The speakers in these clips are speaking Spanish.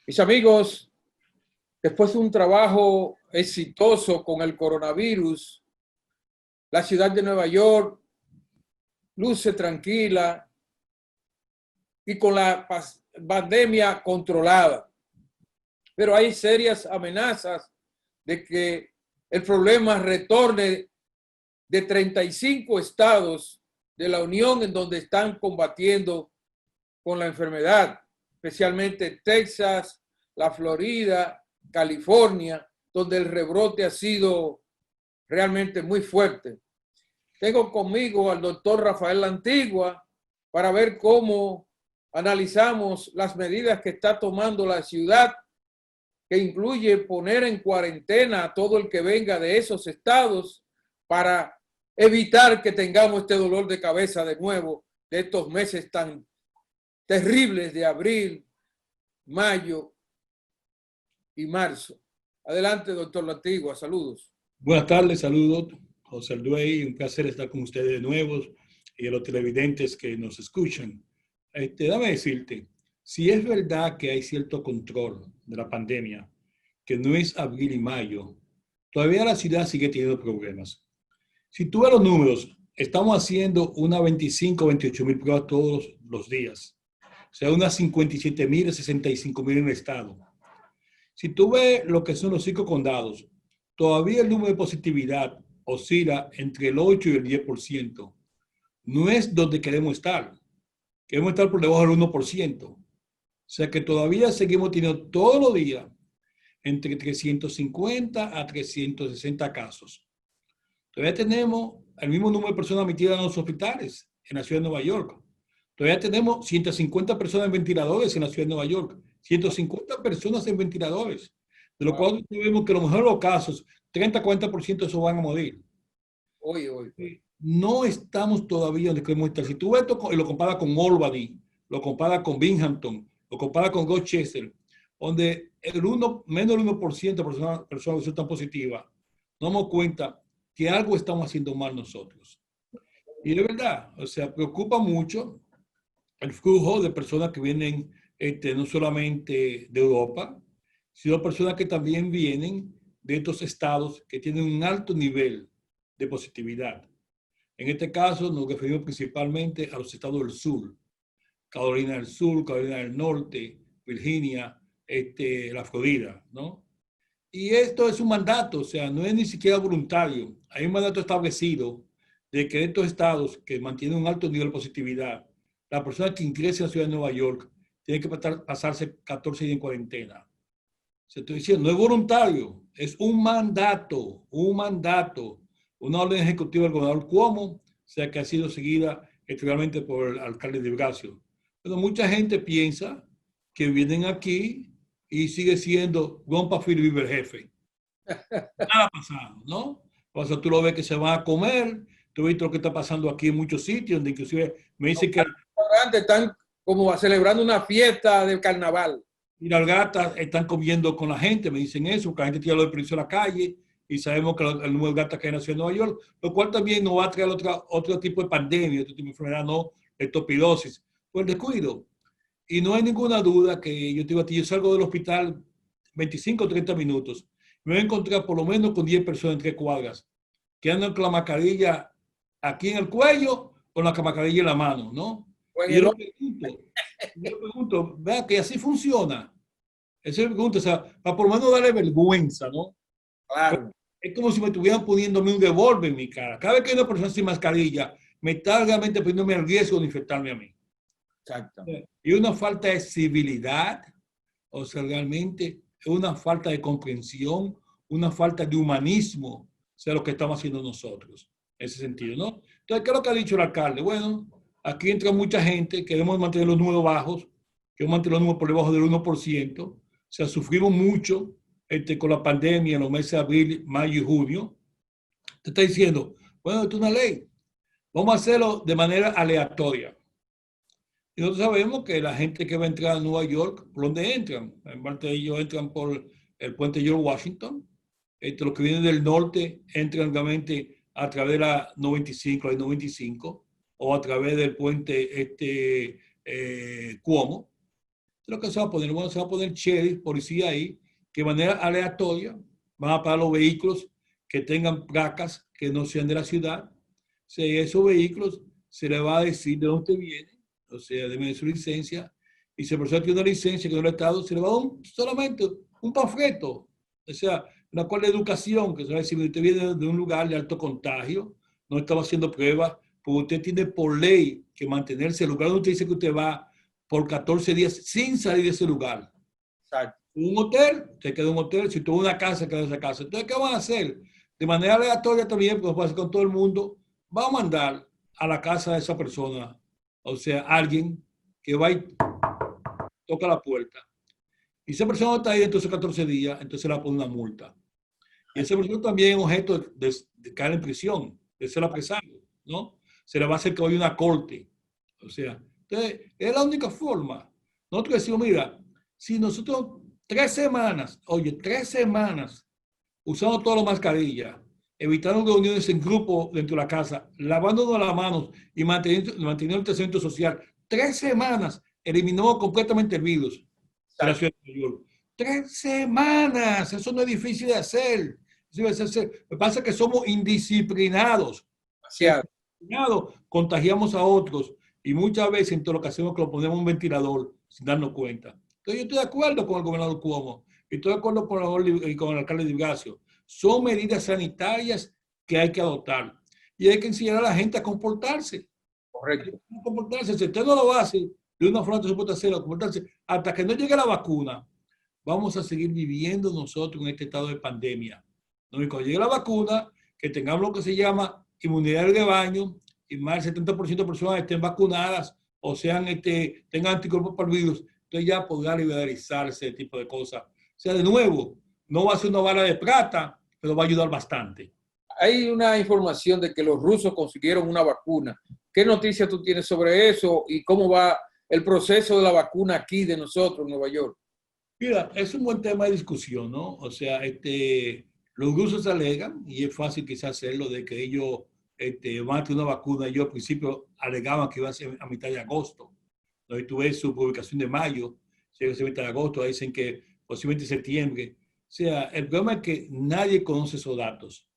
Mis amigos, después de un trabajo exitoso con el coronavirus, la ciudad de Nueva York luce tranquila y con la pandemia controlada. Pero hay serias amenazas de que el problema retorne de 35 estados de la Unión en donde están combatiendo con la enfermedad, especialmente Texas, la Florida, California, donde el rebrote ha sido realmente muy fuerte. Tengo conmigo al doctor Rafael Lantigua para ver cómo analizamos las medidas que está tomando la ciudad, que incluye poner en cuarentena a todo el que venga de esos estados para evitar que tengamos este dolor de cabeza de nuevo de estos meses tan terribles de abril, mayo y marzo. Adelante, doctor Lantigua, saludos. Buenas tardes, saludos, José Alduey, un placer estar con ustedes de nuevo y a los televidentes que nos escuchan. Dame decirte, si es verdad que hay cierto control de la pandemia, que no es abril y mayo, todavía la ciudad sigue teniendo problemas. Si tú ves los números, estamos haciendo unas 25, 28 mil pruebas todos los días. O sea, unas 57 mil, 65 mil en el estado. Si tú ves lo que son los 5 condados, todavía el número de positividad oscila entre el 8 y el 10%. No es donde queremos estar. Queremos estar por debajo del 1%. O sea que todavía seguimos teniendo todos los días entre 350 a 360 casos. Todavía tenemos el mismo número de personas admitidas en los hospitales en la ciudad de Nueva York. Todavía tenemos 150 personas en ventiladores en la ciudad de Nueva York. 150 personas en ventiladores. De lo cual vemos que a lo mejor en los casos, 30-40% de esos van a morir. No estamos todavía donde queremos estar. Si tú ves esto y lo comparas con Albany, lo comparas con Binghamton, lo comparas con Rochester, donde menos del 1% de personas resultan positivas, nos damos cuenta que algo estamos haciendo mal nosotros. Y de verdad, o sea, preocupa mucho el flujo de personas que vienen no solamente de Europa, sino personas que también vienen de estos estados que tienen un alto nivel de positividad. En este caso nos referimos principalmente a los estados del sur, Carolina del Sur, Carolina del Norte, Virginia, la Florida, ¿no? Y esto es un mandato, o sea, no es ni siquiera voluntario. Hay un mandato establecido de que en estos estados que mantienen un alto nivel de positividad, la persona que ingrese a la ciudad de Nueva York tiene que pasarse 14 días en cuarentena. Se estoy diciendo, no es voluntario, es un mandato, una orden ejecutiva del gobernador Cuomo, o sea, que ha sido seguida realmente por el alcalde de Blasio. Pero mucha gente piensa que vienen aquí y sigue siendo Rompa Phil vive el jefe. Nada ha pasado, ¿no? O sea, tú lo ves que se van a comer, tú has visto lo que está pasando aquí en muchos sitios, donde inclusive me dicen que... Los restaurantes están como celebrando una fiesta del carnaval. Y las gatas están comiendo con la gente, me dicen eso, porque la gente tira lo de precio a la calle y sabemos que el número de gatas que hay en la ciudad de Nueva York, lo cual también nos va a traer otro tipo de pandemia, otro tipo de enfermedad, no leptospirosis, por el descuido. Y no hay ninguna duda que yo te digo a ti, yo salgo del hospital 25 o 30 minutos, me voy a encontrar por lo menos con 10 personas en 3 cuadras, que andan con la mascarilla aquí en el cuello o la mascarilla en la mano, ¿no? Y yo le pregunto, vea que así funciona. Esa es la pregunta, o sea, para por lo menos darle vergüenza, ¿no? Claro. Es como si me estuvieran poniéndome un revólver en mi cara. Cada vez que hay una persona sin mascarilla, me está realmente poniéndome el riesgo de infectarme a mí. Exactamente. Y una falta de civilidad, o sea, realmente es una falta de comprensión, una falta de humanismo, o sea, lo que estamos haciendo nosotros, en ese sentido, ¿no? Entonces, ¿qué es lo que ha dicho el alcalde? Bueno, aquí entra mucha gente, queremos mantener los números bajos, queremos mantener los números por debajo del 1%, o sea, sufrimos mucho con la pandemia en los meses de abril, mayo y junio. Te está diciendo, bueno, esto es una ley, vamos a hacerlo de manera aleatoria. Y nosotros sabemos que la gente que va a entrar a Nueva York, ¿por dónde entran? En parte de ellos entran por el puente George Washington. Los que vienen del norte entran realmente a través de la 95, la 95, o a través del puente Cuomo. lo que se va a poner, bueno, se va a poner sheriff, policía ahí, que de manera aleatoria van a parar los vehículos que tengan placas que no sean de la ciudad. Si esos vehículos se le va a decir de dónde viene, o sea, de su licencia, y si la persona tiene una licencia que no le ha Estado, se le va a dar solamente un panfleto, o sea, una cual de educación, que se va a decir, usted viene de un lugar de alto contagio, no estaba haciendo pruebas, porque usted tiene por ley que mantenerse en el lugar donde usted dice que usted va por 14 días sin salir de ese lugar. Exacto. Un hotel, se queda en un hotel, si tuvo una casa, queda en esa casa. Entonces, ¿qué van a hacer? De manera aleatoria también, como pasa con todo el mundo, va a mandar a la casa de esa persona, o sea, alguien que va y toca la puerta. Y esa persona está ahí dentro de esos 14 días, entonces le pone una multa. Y esa persona también es objeto de caer en prisión, de ser apresado, ¿no? Se le va a hacer que vaya a una corte. O sea, entonces, es la única forma. Nosotros decimos, mira, si nosotros 3 semanas, oye, 3 semanas, usando todas las mascarillas, evitando reuniones en grupo dentro de la casa, lavándonos las manos y manteniendo el distanciamiento social, 3 semanas eliminó completamente el virus de la ciudad de Nueva York. 3 semanas, eso no es difícil de hacer. Lo que pasa es que somos indisciplinados. Contagiamos a otros y muchas veces en todo lo que hacemos que lo ponemos en un ventilador sin darnos cuenta. Entonces yo estoy de acuerdo con el gobernador Cuomo y estoy de acuerdo con el alcalde de Igasio. Son medidas sanitarias que hay que adoptar y hay que enseñar a la gente a comportarse. Correcto. A comportarse. Si usted no lo hace de una forma que se puede hacer, a comportarse hasta que no llegue la vacuna, vamos a seguir viviendo nosotros en este estado de pandemia. ¿No? Y cuando llegue la vacuna, que tengamos lo que se llama inmunidad de rebaño y más del 70% de personas estén vacunadas o sean, tengan anticuerpos para el virus, entonces ya podrá liberalizarse ese tipo de cosas. O sea, de nuevo, no va a ser una bala de plata, pero va a ayudar bastante. Hay una información de que los rusos consiguieron una vacuna. ¿Qué noticia tú tienes sobre eso y cómo va el proceso de la vacuna aquí de nosotros en Nueva York? Mira, es un buen tema de discusión, ¿no? O sea, los rusos alegan, y es fácil quizás hacerlo, de que ellos van a tener una vacuna. Ellos al principio alegaban que iba a ser a mitad de agosto. ¿No? Y tú ves su publicación de mayo, llega a mitad de agosto, dicen que posiblemente septiembre. O sea, el problema es que nadie conoce esos datos.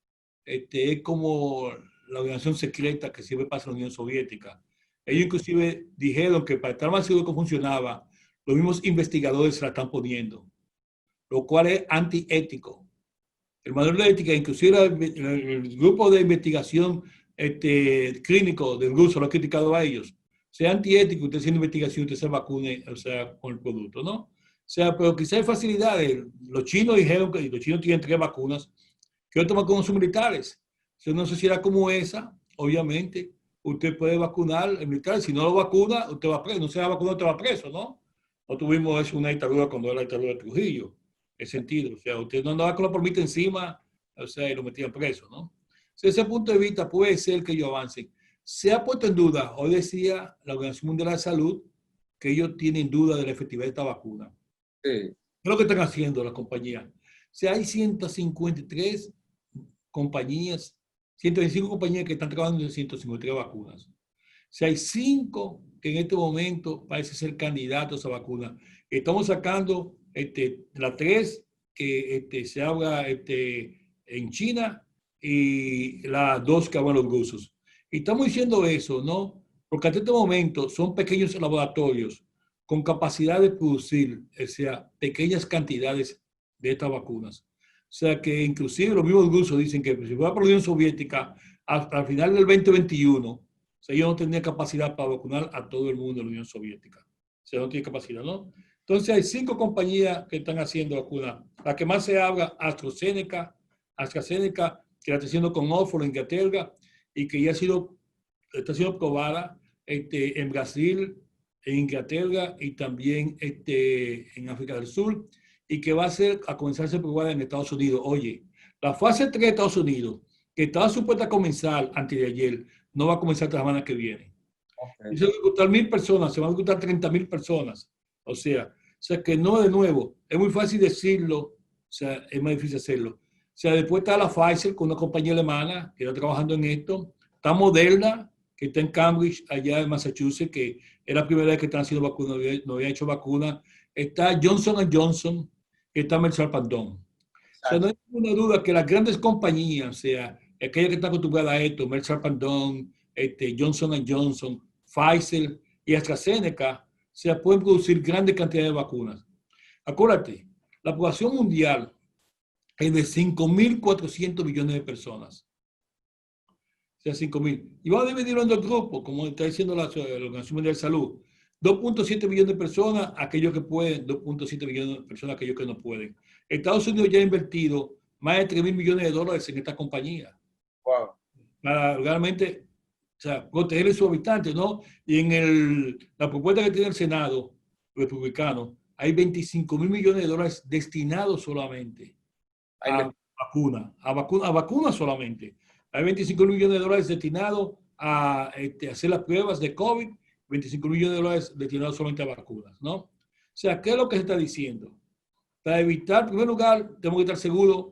Es como la organización secreta que siempre pasa en la Unión Soviética. Ellos inclusive dijeron que para estar más seguro que funcionaba, los mismos investigadores se la están poniendo, lo cual es antiético. El manual de ética, inclusive el grupo de investigación clínico del ruso lo ha criticado a ellos. Sea antiético, usted haciendo investigación, usted se vacune, o sea, con el producto, ¿no? O sea, pero quizá hay facilidades. Los chinos dijeron que los chinos tienen 3 vacunas. ¿Qué otras vacunas son militares? Si una sociedad como esa, obviamente, usted puede vacunar el militar. Si no lo vacuna, usted va preso. No se va a vacunar, usted va preso, ¿no? No tuvimos eso una dictadura cuando era la dictadura de Trujillo. En sentido, o sea, usted no andaba con la permita encima, o sea, y lo metían preso, ¿no? Desde ese punto de vista puede ser que ellos avancen. Se ha puesto en duda, hoy decía la Organización Mundial de la Salud, que ellos tienen duda de la efectividad de esta vacuna. Sí. ¿Qué es lo que están haciendo las compañías? O sea, hay 153 compañías, 125 compañías que están trabajando en 153 vacunas. O sea, hay 5 que en este momento parece ser candidatos a vacuna. Estamos sacando las 3 que se habla en China y las 2 que hablan los rusos. Y estamos diciendo eso, ¿no? Porque hasta este momento son pequeños laboratorios con capacidad de producir, o sea, pequeñas cantidades de estas vacunas. O sea que inclusive los mismos rusos dicen que si fuera por la Unión Soviética, hasta el final del 2021, o sea, ellos no tenían capacidad para vacunar a todo el mundo en la Unión Soviética. O sea, no tiene capacidad, ¿no? Entonces hay 5 compañías que están haciendo vacunas. La que más se habla, AstraZeneca, que la está haciendo con Oxford en Inglaterra y que ya está siendo probada en Brasil, en Inglaterra y también en África del Sur, y que va a comenzar a ser probada en Estados Unidos. Oye, la fase 3 de Estados Unidos, que estaba supuesta a comenzar antes de ayer, no va a comenzar la semana que viene. Okay. Se van a reclutar 1,000 personas, se van a reclutar 30,000 personas. O sea que no, de nuevo, es muy fácil decirlo, o sea, es más difícil hacerlo. O sea, después está la Pfizer, con una compañía alemana que está trabajando en esto. Está Moderna, que está en Cambridge, allá en Massachusetts, que es la primera vez que están haciendo vacunas, no había hecho vacuna. Está Johnson Johnson, que está Mercer Pandón. O sea, no hay ninguna duda que las grandes compañías, o sea, aquellas que están acostumbradas a esto, Mercer Pandón, Johnson Johnson, Pfizer y AstraZeneca, se pueden producir grandes cantidades de vacunas. Acuérdate, la población mundial es de 5.400 millones de personas. O sea, 5.000. Y vamos a dividirlo en dos grupos, como está diciendo la Organización Mundial de Salud. 2.7 millones de personas, aquellos que pueden, 2.7 millones de personas, aquellos que no pueden. Estados Unidos ya ha invertido más de 3.000 millones de dólares en esta compañía. Wow. Para realmente, o sea, proteger a sus habitantes, ¿no? Y en la propuesta que tiene el Senado republicano, hay 25.000 millones de dólares destinados solamente a vacunas solamente. Hay 25 millones de dólares destinados a hacer las pruebas de COVID, 25 millones de dólares destinados solamente a vacunas, ¿no? O sea, ¿qué es lo que se está diciendo? Para evitar, en primer lugar, tenemos que estar seguros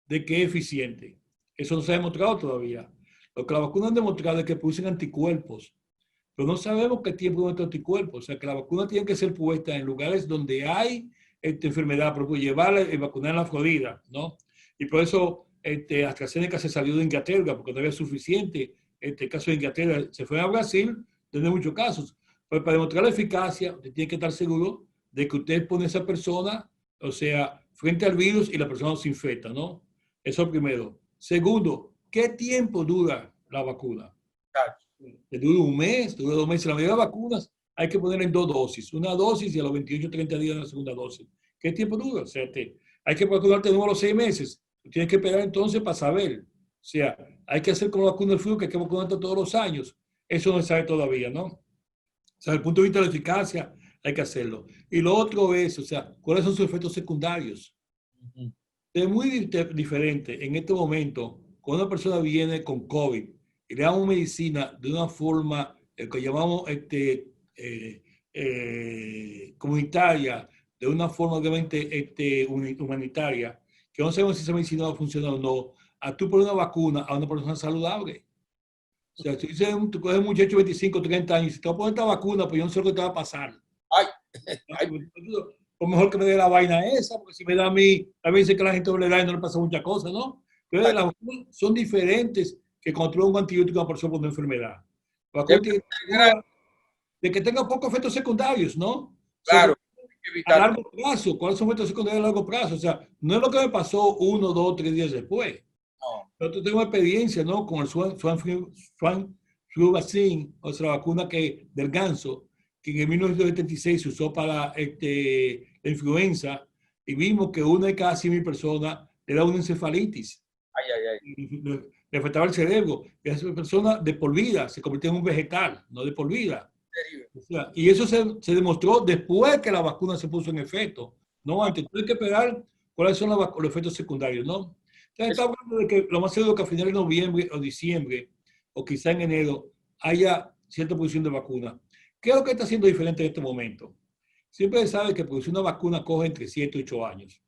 de que es eficiente. Eso no se ha demostrado todavía. Lo que las vacunas han demostrado es que producen anticuerpos, pero no sabemos qué tiempo de anticuerpos. O sea, que la vacuna tiene que ser puesta en lugares donde hay esta enfermedad, por ejemplo, llevarla y vacunar en la Florida, ¿no? Y por eso AstraZeneca se salió de Inglaterra, porque no había suficiente. El caso de Inglaterra se fue a Brasil, donde hay muchos casos. Pero para demostrar la eficacia, usted tiene que estar seguro de que usted pone a esa persona, o sea, frente al virus y la persona se infecta, ¿no? Eso es primero. Segundo, ¿qué tiempo dura la vacuna? Dura un mes, dura 2 meses. La mayoría de las vacunas hay que poner en 2 dosis. Una dosis y a los 28, 30 días la segunda dosis. ¿Qué tiempo dura? O sea, hay que vacunarte de nuevo a los 6 meses. Tienes que esperar entonces para saber. O sea, hay que hacer como la vacuna del flu, que hay que vacunarte todos los años. Eso no se sabe todavía, ¿no? O sea, desde el punto de vista de la eficacia, hay que hacerlo. Y lo otro es, o sea, ¿cuáles son sus efectos secundarios? Es muy diferente en este momento, cuando una persona viene con COVID y le damos medicina de una forma que llamamos comunitaria, de una forma obviamente humanitaria, que no sabemos si esa medicina va a funcionar o no, a tú poner una vacuna a una persona saludable. O sea, tú coges un muchacho de 25, 30 años y si te va a poner esta vacuna, pues yo no sé lo que te va a pasar. Ay. O mejor que me dé la vaina esa, porque si me da a mí, a veces que la gente le da y no le pasa muchas cosas, ¿no? Pero las vacunas son diferentes que controlar un antibiótico a una persona por una enfermedad. La vacuna tiene de que tenga pocos efectos secundarios, ¿no? Claro. A largo plazo, ¿cuáles son los efectos secundarios a largo plazo? O sea, no es lo que me pasó 1, 2, 3 días después. No. Yo tengo experiencia, ¿no? Con el Swine Flu Vaccine, o sea, la vacuna del ganso, que en 1976 se usó para la influenza, y vimos que una de cada 100.000 personas le da una encefalitis. Le afectaba el cerebro. Y esa persona de por vida se convirtió en un vegetal, no de por vida. O sea, y eso se demostró después que la vacuna se puso en efecto. No antes. Hay que esperar cuáles son los efectos secundarios, ¿no? Entonces, está hablando de que lo más seguro que a finales de noviembre o diciembre, o quizá en enero, haya cierta producción de vacuna. ¿Qué es lo que está haciendo diferente en este momento? Siempre se sabe que producir una vacuna coge entre 7 y 8 años.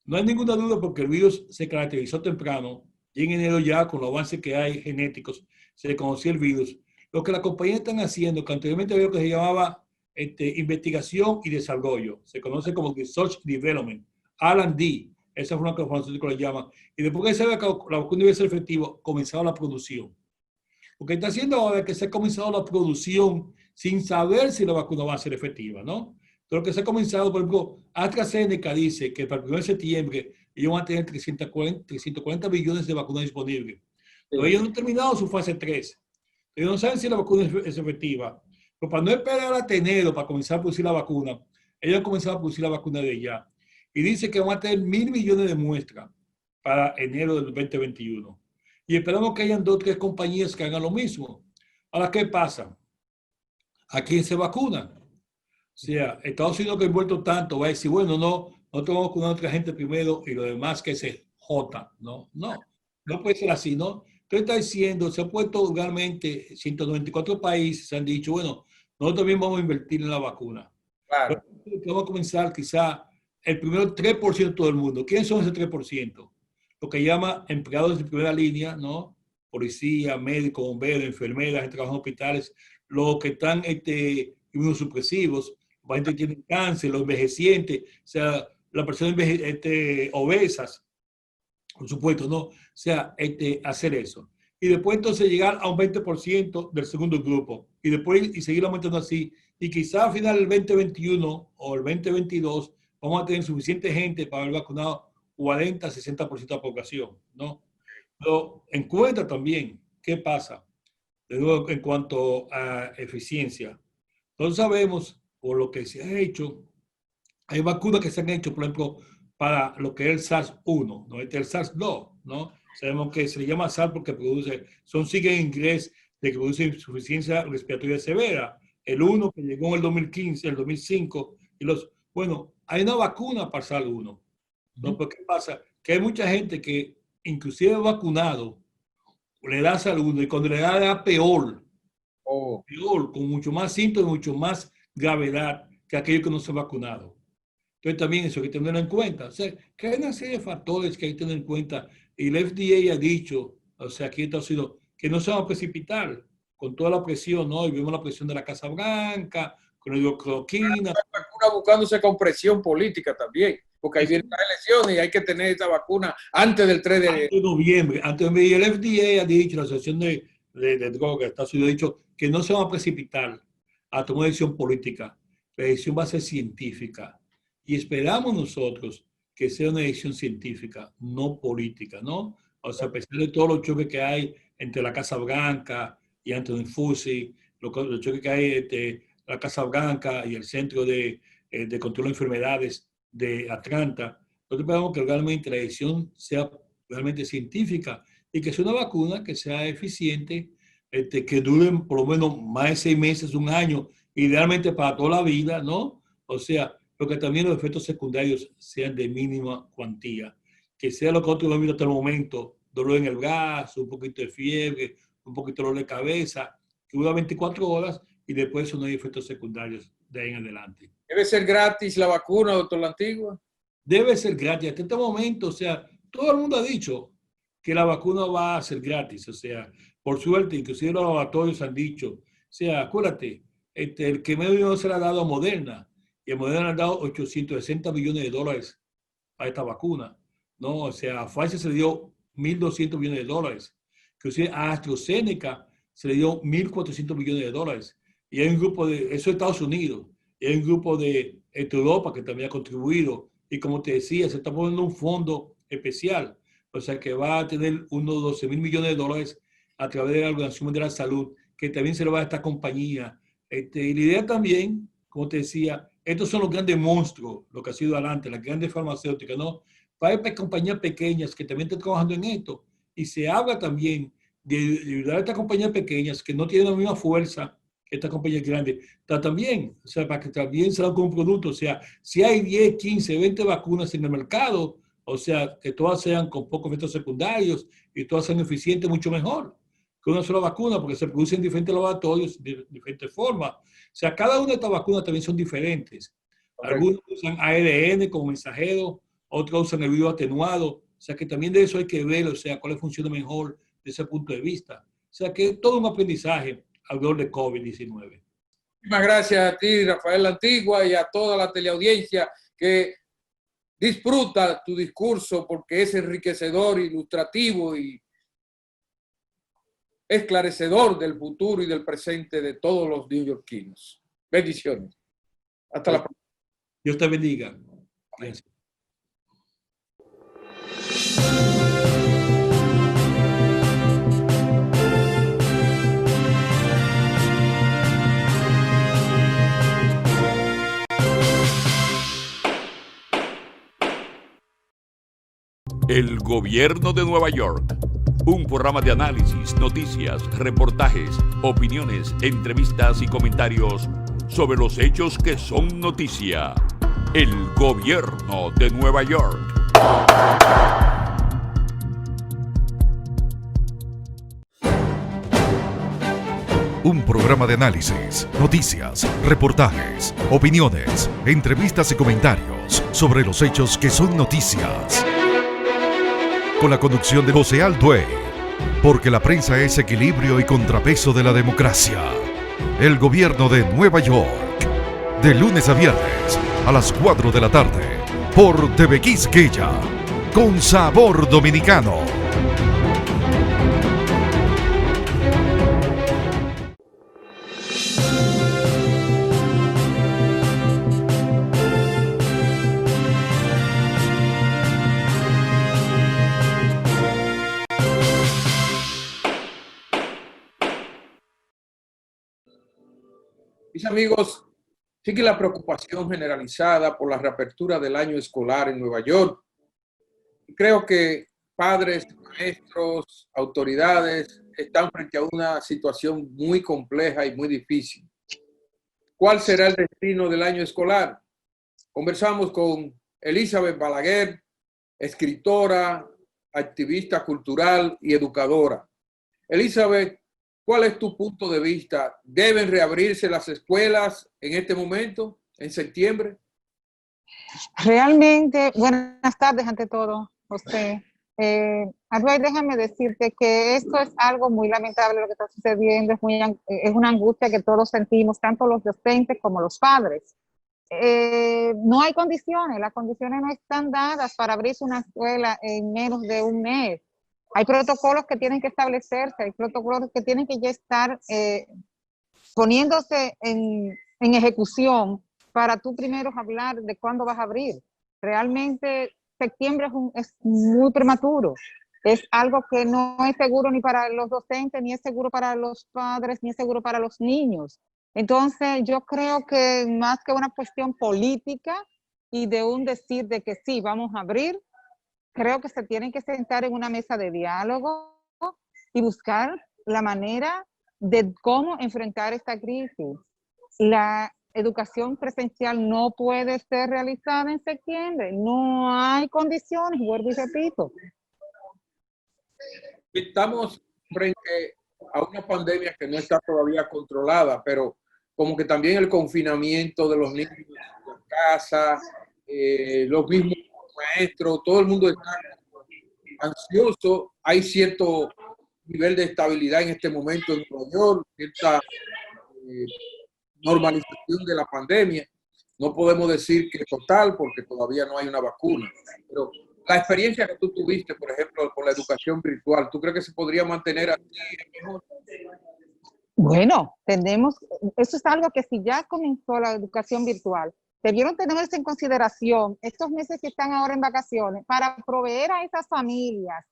No hay ninguna duda porque el virus se caracterizó temprano y en enero ya con los avances que hay genéticos se conocía el virus. Lo que las compañías están haciendo, que anteriormente había lo que se llamaba investigación y desarrollo, se conoce como Research Development, R&D, esa fue una que los farmacéuticos le llaman, y después que se ve que la vacuna iba a ser efectiva, comenzaba la producción. Lo que está haciendo ahora es que se ha comenzado la producción sin saber si la vacuna va a ser efectiva, ¿no? Pero lo que se ha comenzado, por ejemplo, AstraZeneca dice que para el 1 de septiembre ellos van a tener 340 millones de vacunas disponibles. Pero ellos no han terminado su fase 3. Ellos no saben si la vacuna es efectiva. Pero para no esperar a tener o para comenzar a producir la vacuna, ellos han comenzado a producir la vacuna de ya. Y dice que van a tener 1.000 millones de muestras para enero del 2021. Y esperamos que hayan 2 o 3 compañías que hagan lo mismo. Ahora, ¿qué pasa? ¿A quién se vacuna? O sea, Estados Unidos que ha envuelto tanto va a decir, bueno, nosotros vamos a vacunar a otra gente primero y lo demás que se jota. No puede ser así, ¿no? Entonces está diciendo, se ha puesto realmente 194 países, han dicho, bueno, nosotros también vamos a invertir en la vacuna. Claro. Vamos a comenzar quizá el primero 3% de todo el mundo. ¿Quiénes son ese 3%? Lo que llama empleados de primera línea, ¿no? policía, médicos, bomberos, enfermeras, gente que trabaja en hospitales, los que están inmunosupresivos, la gente que tiene cáncer, los envejecientes, o sea, las personas obesas, por supuesto, ¿no? O sea, hacer eso. Y después entonces llegar a un 20% del segundo grupo. Y después y seguir aumentando así. Y quizá al final del 2021 o el 2022 vamos a tener suficiente gente para haber vacunado 40-60% de la población, ¿no? Pero en cuenta también, ¿qué pasa? De nuevo, en cuanto a eficiencia. Todos sabemos, por lo que se ha hecho, hay vacunas que se han hecho, por ejemplo, para lo que es el SARS-1, ¿no? El SARS-2, ¿no? Sabemos que se le llama SARS porque son siglas en inglés de que produce insuficiencia respiratoria severa. El 1 que llegó en el 2015, el 2005, bueno, hay una vacuna para SARS-1, ¿no? Pero ¿qué pasa? Que hay mucha gente que, inclusive vacunado, le da SARS-1 y cuando le da peor, peor, con mucho más síntomas, mucho más gravedad que aquellos que no se han vacunado. Entonces también eso hay que tenerlo en cuenta. O sea, que hay una serie de factores que hay que tener en cuenta. Y el FDA ha dicho, o sea, aquí en Estados Unidos, que no se va a precipitar con toda la presión, ¿no? Y vemos la presión de la Casa Blanca, con la hidrocloroquina. La vacuna buscándose con presión política también, porque ahí vienen las elecciones y hay que tener esta vacuna antes del 3 de noviembre. Antes de noviembre. Y el FDA ha dicho, la Asociación de Drogas de Estados Unidos ha dicho que no se va a precipitar a tomar una decisión política. La decisión va a ser científica. Y esperamos nosotros que sea una decisión científica, no política, ¿no? O sea, a pesar de todos los choques que hay entre la Casa Blanca y Anthony Fauci, los choques que hay entre la Casa Blanca y el Centro de Control de Enfermedades de Atlanta, nosotros esperamos que realmente la decisión sea realmente científica y que sea una vacuna que sea eficiente, que dure por lo menos más de 6 meses, un año, idealmente para toda la vida, ¿no? O sea, pero que también los efectos secundarios sean de mínima cuantía. Que sea lo que nosotros hemos visto hasta el momento, dolor en el brazo, un poquito de fiebre, un poquito de dolor de cabeza, que dura 24 horas y después eso no hay efectos secundarios de ahí en adelante. ¿Debe ser gratis la vacuna, doctor La Antigua? Debe ser gratis. Hasta este momento, o sea, todo el mundo ha dicho que la vacuna va a ser gratis. O sea, por suerte, inclusive los laboratorios han dicho, o sea, acuérdate, el que medio se le ha dado a Moderna, y a Moderna han dado $860 millones a esta vacuna, ¿no? O sea, a Pfizer se le dio $1.200 millones, inclusive a AstraZeneca se le dio $1.400 millones, y hay un grupo de, eso es Estados Unidos, y hay un grupo de Europa que también ha contribuido, y como te decía, se está poniendo un fondo especial, o sea, que va a tener unos $12.000 millones a través de la Organización Mundial de la Salud, que también se le va a esta compañía. Y la idea también, como te decía, estos son los grandes monstruos, lo que ha sido adelante, las grandes farmacéuticas, ¿no? Para compañías pequeñas que también están trabajando en esto. Y se habla también de ayudar a estas compañías pequeñas que no tienen la misma fuerza que estas compañías grandes. También, o sea, para que también salgan con un producto. O sea, si hay 10, 15, 20 vacunas en el mercado, o sea, que todas sean con pocos efectos secundarios y todas sean eficientes, mucho mejor que una sola vacuna, porque se producen en diferentes laboratorios, de diferentes formas. O sea, cada una de estas vacunas también son diferentes. Okay. Algunos usan ARN como mensajero, otros usan el virus atenuado. O sea, que también de eso hay que ver, o sea, cuál funciona mejor desde ese punto de vista. O sea, que es todo un aprendizaje alrededor de COVID-19. Muchísimas gracias a ti, Rafael La Antigua, y a toda la teleaudiencia que disfruta tu discurso porque es enriquecedor, ilustrativo y esclarecedor del futuro y del presente de todos los neoyorquinos. Bendiciones. Hasta la próxima. Dios te bendiga. Gracias. El Gobierno de Nueva York. Un programa de análisis, noticias, reportajes, opiniones, entrevistas y comentarios sobre los hechos que son noticia. El Gobierno de Nueva York. Un programa de análisis, noticias, reportajes, opiniones, entrevistas y comentarios sobre los hechos que son noticias. Con la conducción de José Altuve, porque la prensa es equilibrio y contrapeso de la democracia. El gobierno de Nueva York, de lunes a viernes a las 4 de la tarde, por TV Quisqueya, con sabor dominicano. Mis amigos, sigue la preocupación generalizada por la reapertura del año escolar en Nueva York. Creo que padres, maestros, autoridades están frente a una situación muy compleja y muy difícil. ¿Cuál será el destino del año escolar? Conversamos con Elizabeth Balaguer, escritora, activista cultural y educadora. Elizabeth, ¿cuál es tu punto de vista? ¿Deben reabrirse las escuelas en este momento, en septiembre? Realmente, buenas tardes ante todo, José. Adway, déjame decirte que esto es algo muy lamentable lo que está sucediendo, es una angustia que todos sentimos, tanto los docentes como los padres. No hay condiciones, las condiciones no están dadas para abrirse una escuela en menos de un mes. Hay protocolos que tienen que establecerse, hay protocolos que tienen que ya estar poniéndose en ejecución para tú primero hablar de cuándo vas a abrir. Realmente septiembre es muy prematuro. Es algo que no es seguro ni para los docentes, ni es seguro para los padres, ni es seguro para los niños. Entonces yo creo que más que una cuestión política y de un decir de que sí, vamos a abrir, creo que se tienen que sentar en una mesa de diálogo y buscar la manera de cómo enfrentar esta crisis. La educación presencial no puede ser realizada en septiembre. No hay condiciones, vuelvo y repito. Estamos frente a una pandemia que no está todavía controlada, pero como que también el confinamiento de los niños en la casa, los mismos maestros, todo el mundo está ansioso. Hay cierto nivel de estabilidad en este momento en Nueva York, cierta normalización de la pandemia. No podemos decir que es total porque todavía no hay una vacuna, pero la experiencia que tú tuviste, por ejemplo, con la educación virtual, ¿tú crees que se podría mantener así mejor? Bueno, eso es algo que si ya comenzó la educación virtual, debieron tenerse en consideración estos meses que están ahora en vacaciones para proveer a esas familias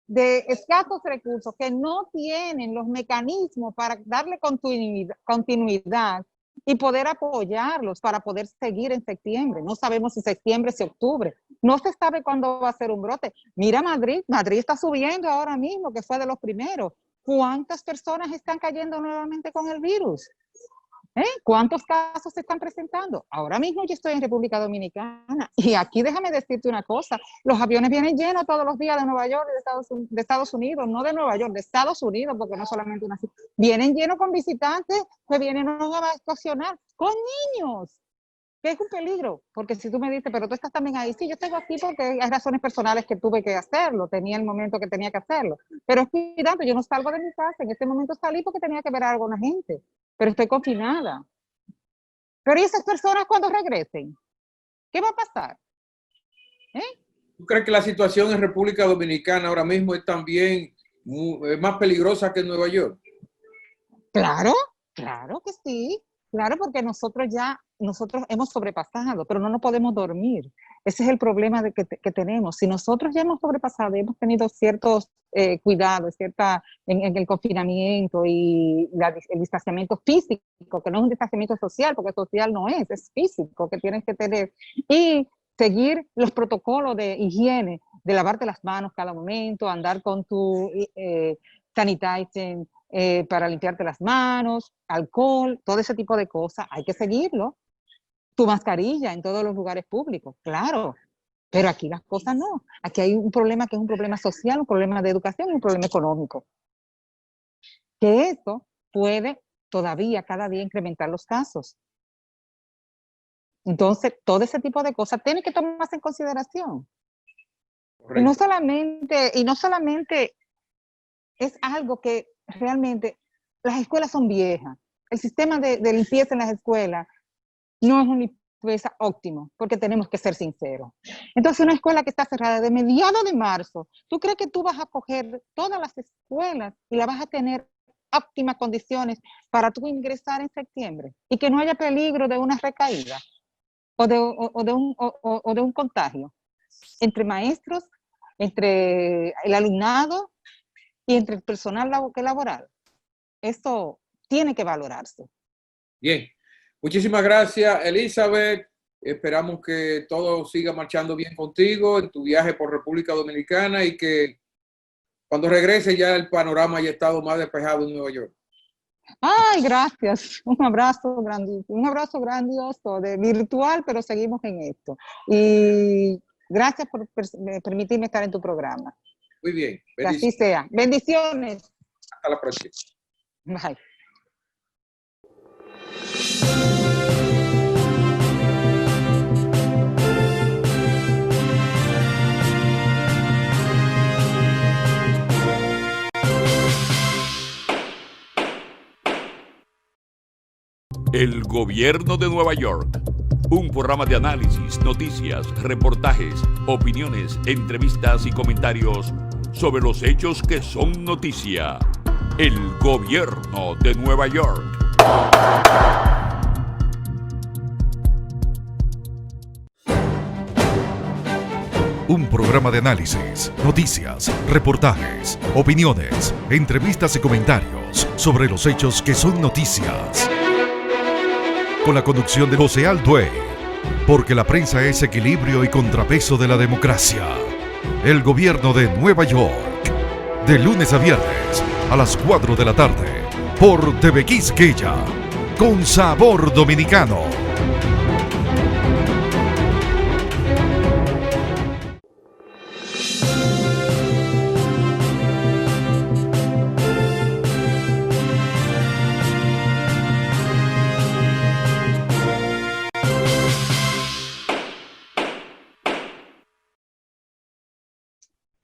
de escasos recursos que no tienen los mecanismos para darle continuidad y poder apoyarlos para poder seguir en septiembre. No sabemos si septiembre, si octubre. No se sabe cuándo va a ser un brote. Mira Madrid está subiendo ahora mismo, que fue de los primeros. ¿Cuántas personas están cayendo nuevamente con el virus? ¿Cuántos casos se están presentando? Ahora mismo yo estoy en República Dominicana y aquí déjame decirte una cosa, los aviones vienen llenos todos los días de Nueva York y de Estados Unidos, no de Nueva York, de Estados Unidos, porque no solamente una ciudad, vienen llenos con visitantes que vienen a vacacionar, con niños, que es un peligro, porque si tú me dices, pero tú estás también ahí, sí, yo estoy aquí porque hay razones personales que tuve que hacerlo, tenía el momento que tenía que hacerlo, pero es cuidado, yo no salgo de mi casa, en este momento salí porque tenía que ver a alguna gente, pero estoy confinada. Pero ¿y esas personas cuando regresen? ¿Qué va a pasar? ¿Tú crees que la situación en República Dominicana ahora mismo es también más peligrosa que en Nueva York? Claro, claro que sí. Claro, porque nosotros hemos sobrepasado, pero no nos podemos dormir. Ese es el problema que tenemos. Si nosotros ya hemos sobrepasado, hemos tenido ciertos cuidados, en el confinamiento y el distanciamiento físico, que no es un distanciamiento social, porque social no es físico que tienes que tener, y seguir los protocolos de higiene, de lavarte las manos cada momento, andar con tu sanitizer, para limpiarte las manos, alcohol, todo ese tipo de cosas, hay que seguirlo. Tu mascarilla en todos los lugares públicos, claro, pero aquí las cosas no. Aquí hay un problema que es un problema social, un problema de educación, un problema económico. Que eso puede todavía cada día incrementar los casos. Entonces, todo ese tipo de cosas tiene que tomarse en consideración. Y no solamente es algo que realmente las escuelas son viejas. El sistema de limpieza en las escuelas no es una limpieza óptimo, porque tenemos que ser sinceros. Entonces, una escuela que está cerrada de mediados de marzo, ¿tú crees que tú vas a coger todas las escuelas y las vas a tener óptimas condiciones para tú ingresar en septiembre y que no haya peligro de una recaída o de un contagio entre maestros, entre el alumnado y entre el personal laboral? Esto tiene que valorarse. Bien, muchísimas gracias, Elizabeth. Esperamos que todo siga marchando bien contigo en tu viaje por República Dominicana y que cuando regrese ya el panorama haya estado más despejado en Nueva York. Ay, gracias. Un abrazo grandioso, de virtual, pero seguimos en esto. Y gracias por permitirme estar en tu programa. Muy bien. Que así sea. Bendiciones. Hasta la próxima. Bye. El Gobierno de Nueva York. Un programa de análisis, noticias, reportajes, opiniones, entrevistas y comentarios sobre los hechos que son noticia. El Gobierno de Nueva York. Un programa de análisis, noticias, reportajes, opiniones, entrevistas y comentarios sobre los hechos que son noticias. Con la conducción de José Alduey, porque la prensa es equilibrio y contrapeso de la democracia. El Gobierno de Nueva York, de lunes a viernes a las 4 de la tarde, por TV Quisqueya, con sabor dominicano.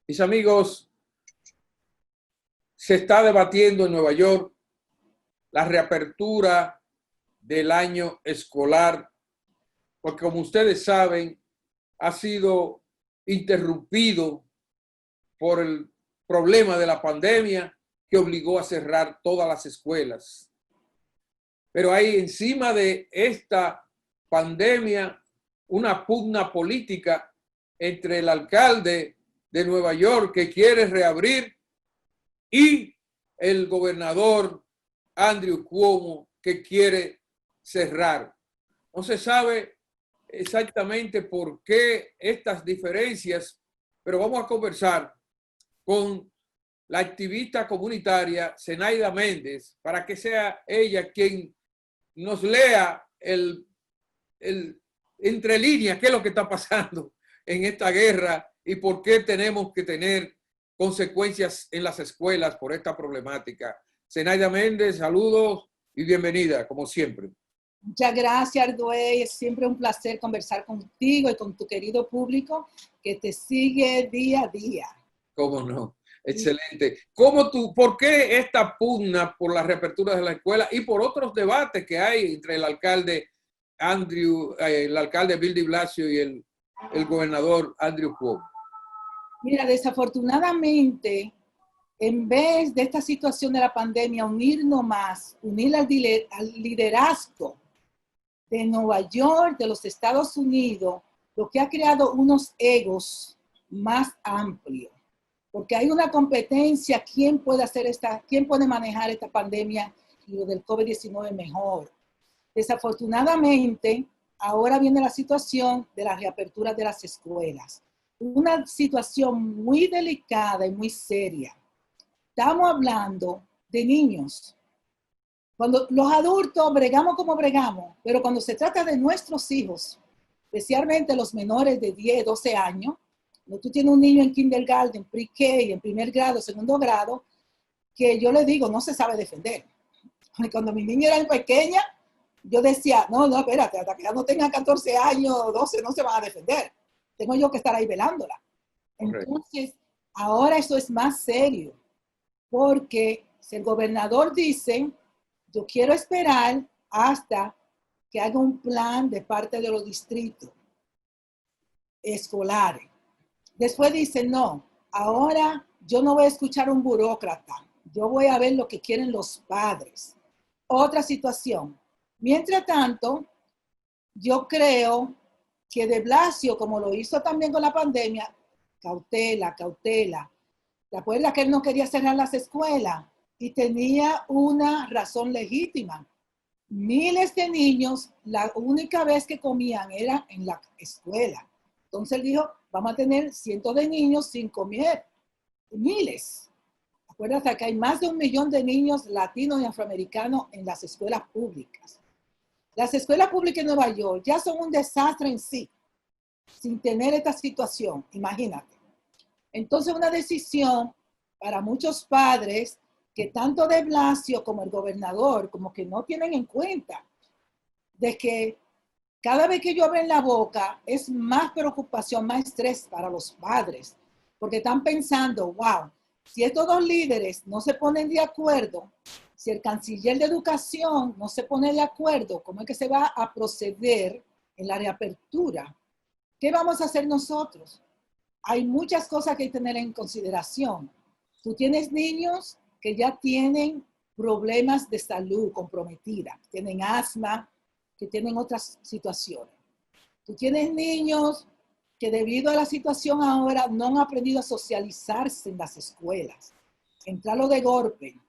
Mis amigos, se está debatiendo en Nueva York la reapertura del año escolar, porque como ustedes saben, ha sido interrumpido por el problema de la pandemia que obligó a cerrar todas las escuelas. Pero hay encima de esta pandemia una pugna política entre el alcalde de Nueva York, que quiere reabrir, y el gobernador Andrew Cuomo, que quiere cerrar. No se sabe exactamente por qué estas diferencias, pero vamos a conversar con la activista comunitaria Zenaida Méndez para que sea ella quien nos lea entre líneas qué es lo que está pasando en esta guerra y por qué tenemos que tener consecuencias en las escuelas por esta problemática. Zenaida Méndez, saludos y bienvenida, como siempre. Muchas gracias, Alduey. Es siempre un placer conversar contigo y con tu querido público que te sigue día a día. ¿Cómo no? Excelente. ¿Por qué esta pugna por la reapertura de la escuela y por otros debates que hay entre el alcalde Bill de Blasio y el gobernador Andrew Cuomo? Mira, desafortunadamente, en vez de esta situación de la pandemia, unir al liderazgo de Nueva York, de los Estados Unidos, lo que ha creado unos egos más amplios. Porque hay una competencia, ¿quién puede manejar esta pandemia y lo del COVID-19 mejor? Desafortunadamente, ahora viene la situación de la reapertura de las escuelas. Una situación muy delicada y muy seria. Estamos hablando de niños. Cuando los adultos bregamos como bregamos, pero cuando se trata de nuestros hijos, especialmente los menores de 10, 12 años, cuando tú tienes un niño en kindergarten, pre-K, en primer grado, segundo grado, que yo le digo, no se sabe defender. Cuando mi niña era pequeña, yo decía, no, espérate, hasta que ya no tenga 14 años, 12, no se van a defender. Tengo yo que estar ahí velándola. Entonces, ahora esto es más serio. porque si el gobernador dice, yo quiero esperar hasta que haga un plan de parte de los distritos escolares. Después dice, no, ahora yo no voy a escuchar a un burócrata, yo voy a ver lo que quieren los padres. Otra situación. Mientras tanto, yo creo que de Blasio, como lo hizo también con la pandemia, cautela, cautela. ¿Te acuerdas que él no quería cerrar las escuelas? Y tenía una razón legítima. Miles de niños, la única vez que comían era en la escuela. Entonces él dijo, vamos a tener cientos de niños sin comer. Miles. Acuérdate que hay más de 1 millón de niños latinos y afroamericanos en las escuelas públicas. Las escuelas públicas en Nueva York ya son un desastre en sí, sin tener esta situación, imagínate. Entonces una decisión para muchos padres que tanto de Blasio como el gobernador como que no tienen en cuenta de que cada vez que ellos abren la boca es más preocupación, más estrés para los padres, porque están pensando, wow, si estos dos líderes no se ponen de acuerdo, si el canciller de educación no se pone de acuerdo, ¿cómo es que se va a proceder en la reapertura? ¿Qué vamos a hacer nosotros? Hay muchas cosas que hay que tener en consideración. Tú tienes niños que ya tienen problemas de salud comprometida, tienen asma, que tienen otras situaciones. Tú tienes niños que debido a la situación ahora no han aprendido a socializarse en las escuelas, entrarlo de golpe.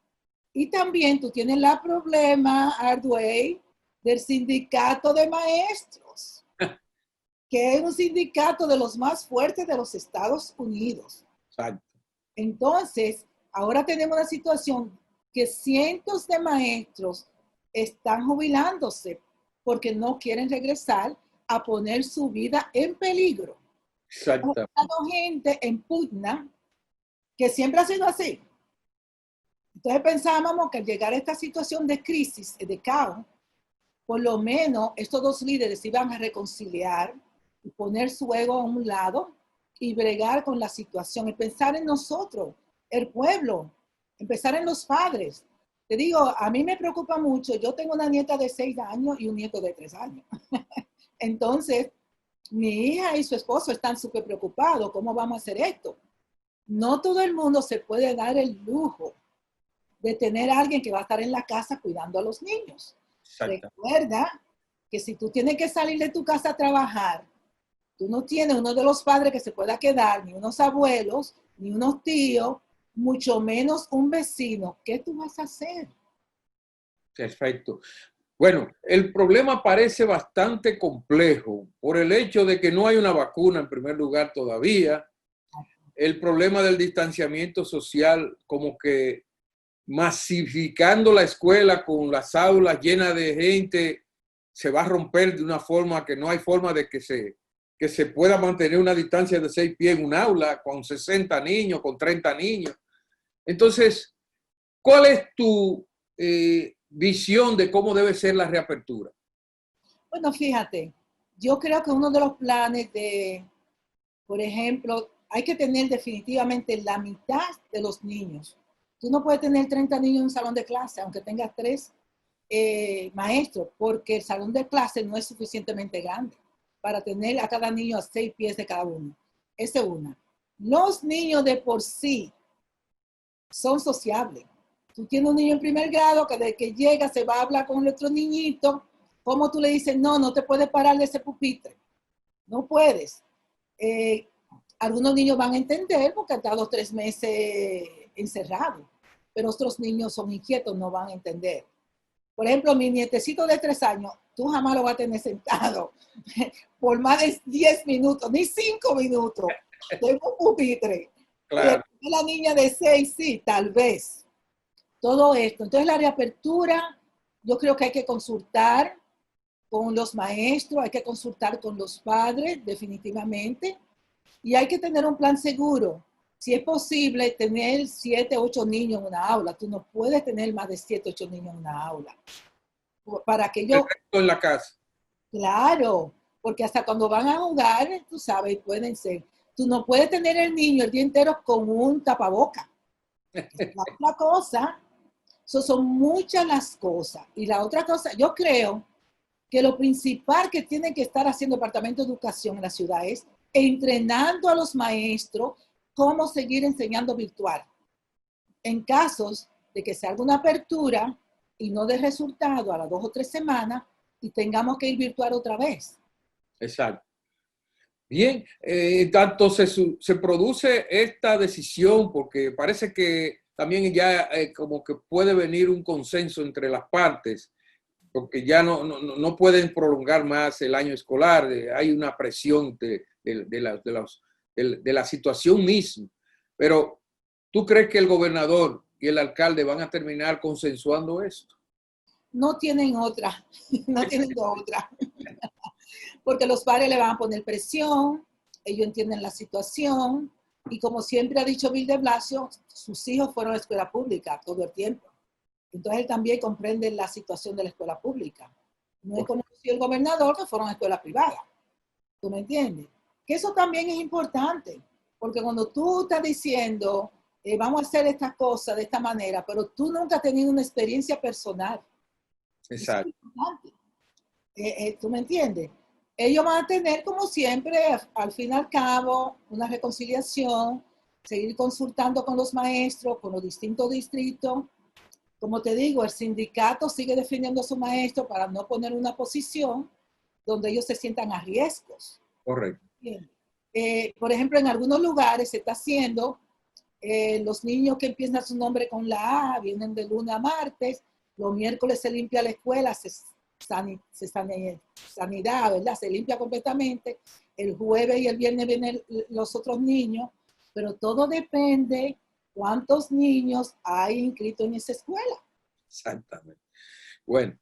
Y también tú tienes el problema, Arduey, del sindicato de maestros, que es un sindicato de los más fuertes de los Estados Unidos. Exacto. Entonces, ahora tenemos una situación que cientos de maestros están jubilándose porque no quieren regresar a poner su vida en peligro. Exacto. Hay gente en pugna que siempre ha sido así. Entonces pensábamos que al llegar a esta situación de crisis, de caos, por lo menos estos dos líderes iban a reconciliar y poner su ego a un lado y bregar con la situación y pensar en nosotros, el pueblo, empezar en los padres. Te digo, a mí me preocupa mucho. Yo tengo una nieta de 6 años y un nieto de 3 años. Entonces, mi hija y su esposo están súper preocupados. ¿Cómo vamos a hacer esto? No todo el mundo se puede dar el lujo de tener a alguien que va a estar en la casa cuidando a los niños. Recuerda que si tú tienes que salir de tu casa a trabajar, tú no tienes uno de los padres que se pueda quedar, ni unos abuelos, ni unos tíos, mucho menos un vecino. ¿Qué tú vas a hacer? Perfecto. Bueno, el problema parece bastante complejo por el hecho de que no hay una vacuna en primer lugar todavía. El problema del distanciamiento social, como que masificando la escuela con las aulas llenas de gente, se va a romper de una forma que no hay forma de que se pueda mantener una distancia de 6 pies en un aula con 60 niños, con 30 niños. Entonces, ¿cuál es tu visión de cómo debe ser la reapertura? Bueno, fíjate, yo creo que uno de los planes de, por ejemplo, hay que tener definitivamente la mitad de los niños. Tú no puedes tener 30 niños en un salón de clase, aunque tengas 3 maestros, porque el salón de clase no es suficientemente grande para tener a cada niño a 6 pies de cada uno. Esa es una. Los niños de por sí son sociables. Tú tienes un niño en primer grado que desde que llega se va a hablar con el otro niñito. ¿Cómo tú le dices, no, no te puedes parar de ese pupitre? No puedes. Algunos niños van a entender porque han estado 3 meses encerrados, pero otros niños son inquietos, no van a entender. Por ejemplo, mi nietecito de 3 años, tú jamás lo vas a tener sentado por más de 10 minutos, ni 5 minutos, de un pupitre. Claro. La niña de 6, sí, tal vez. Todo esto. Entonces, la reapertura, yo creo que hay que consultar con los maestros, hay que consultar con los padres, definitivamente, y hay que tener un plan seguro. Si es posible tener 7, 8 niños en una aula, tú no puedes tener más de 7, 8 niños en una aula. Para que ellos... En la casa. Claro, porque hasta cuando van a jugar, tú sabes, pueden ser. Tú no puedes tener el niño el día entero con un tapaboca. La otra cosa, son muchas las cosas. Y la otra cosa, yo creo que lo principal que tiene que estar haciendo el Departamento de Educación en la ciudad es entrenando a los maestros cómo seguir enseñando virtual. En casos de que se haga una apertura y no dé resultado a las 2 o 3 semanas y tengamos que ir virtual otra vez. Exacto. Bien, tanto se produce esta decisión porque parece que también ya como que puede venir un consenso entre las partes, porque ya no pueden prolongar más el año escolar, hay una presión de la situación misma. Pero, ¿tú crees que el gobernador y el alcalde van a terminar consensuando esto? No tienen otra, no tienen otra. Porque los padres le van a poner presión, ellos entienden la situación, y como siempre ha dicho Bill de Blasio, sus hijos fueron a escuela pública todo el tiempo. Entonces él también comprende la situación de la escuela pública. No es como si el gobernador que fueron a escuela privada. ¿Tú me entiendes? Que eso también es importante, porque cuando tú estás diciendo, vamos a hacer estas cosas de esta manera, pero tú nunca has tenido una experiencia personal. Exacto. Eso es importante. ¿Tú me entiendes? Ellos van a tener, como siempre, al fin y al cabo, una reconciliación, seguir consultando con los maestros, con los distintos distritos. Como te digo, el sindicato sigue defendiendo a su maestro para no poner una posición donde ellos se sientan a riesgos. Correcto. Por ejemplo, en algunos lugares se está haciendo, los niños que empiezan su nombre con la A, vienen de lunes a martes, los miércoles se limpia la escuela, sanidad, ¿verdad? Se limpia completamente. El jueves y el viernes vienen los otros niños, pero todo depende cuántos niños hay inscritos en esa escuela. Exactamente. Bueno,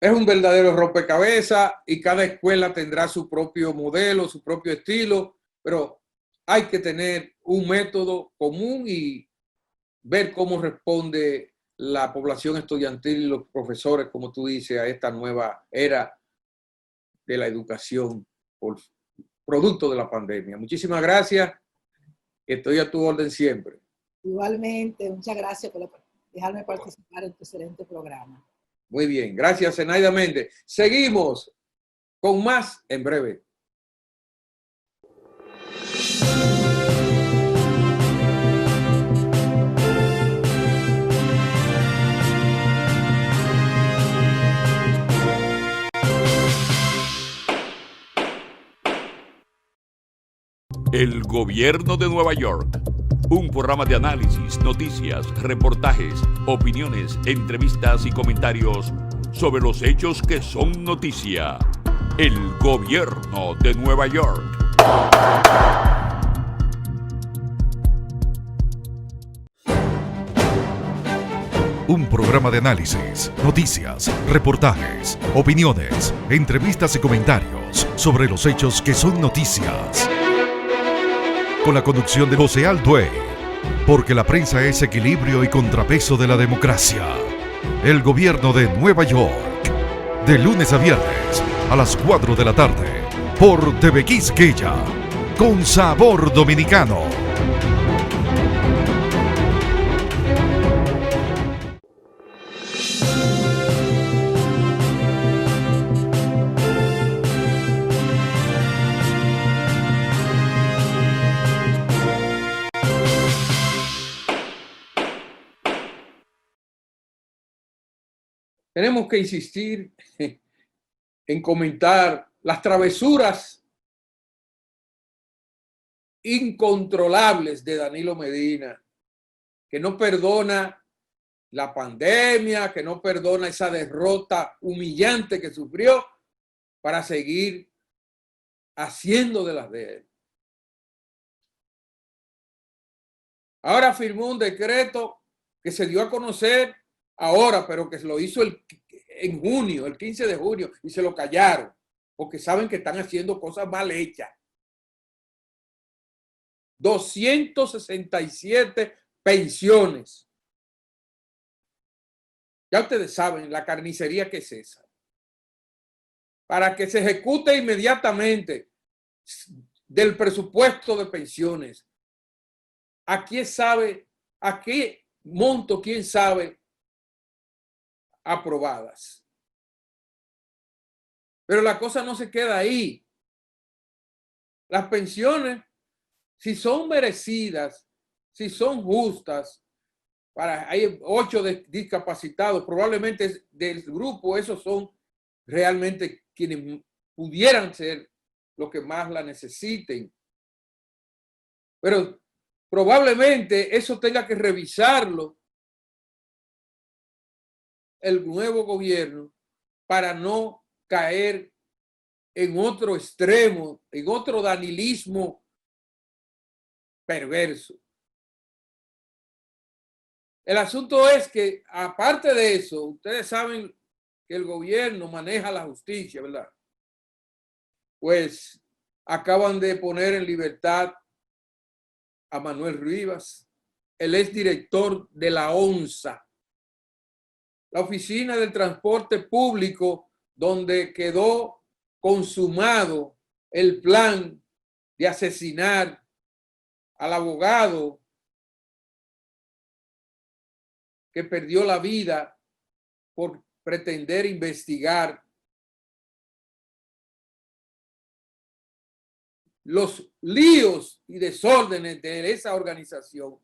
es un verdadero rompecabezas y cada escuela tendrá su propio modelo, su propio estilo, pero hay que tener un método común y ver cómo responde la población estudiantil y los profesores, como tú dices, a esta nueva era de la educación por producto de la pandemia. Muchísimas gracias. Estoy a tu orden siempre. Igualmente, muchas gracias por dejarme participar en tu excelente programa. Muy bien, gracias, Zenaida Méndez. Seguimos con más en breve. El Gobierno de Nueva York. Un programa de análisis, noticias, reportajes, opiniones, entrevistas y comentarios sobre los hechos que son noticia. El Gobierno de Nueva York. Un programa de análisis, noticias, reportajes, opiniones, entrevistas y comentarios sobre los hechos que son noticias. Con la conducción de José Altuve, porque la prensa es equilibrio y contrapeso de la democracia. El Gobierno de Nueva York, de lunes a viernes a las 4 de la tarde, por TV Quisqueya, con sabor dominicano. Tenemos que insistir en comentar las travesuras incontrolables de Danilo Medina, que no perdona la pandemia, que no perdona esa derrota humillante que sufrió para seguir haciendo de las de él. Ahora firmó un decreto que se dio a conocer ahora, pero que lo hizo en junio, el 15 de junio, y se lo callaron, porque saben que están haciendo cosas mal hechas. 267 pensiones. Ya ustedes saben la carnicería que es esa. Para que se ejecute inmediatamente del presupuesto de pensiones. ¿A quién sabe ¿A qué monto, quién sabe, aprobadas? Pero la cosa no se queda ahí. Las pensiones, si son merecidas, si son justas, hay 8 discapacitados, probablemente del grupo esos son realmente quienes pudieran ser los que más la necesiten. Pero probablemente eso tenga que revisarlo el nuevo gobierno para no caer en otro extremo, en otro danilismo perverso. El asunto es que, aparte de eso, ustedes saben que el gobierno maneja la justicia, ¿verdad? Pues acaban de poner en libertad a Manuel Rivas, el exdirector de la ONSA, la Oficina del Transporte Público, donde quedó consumado el plan de asesinar al abogado que perdió la vida por pretender investigar los líos y desórdenes de esa organización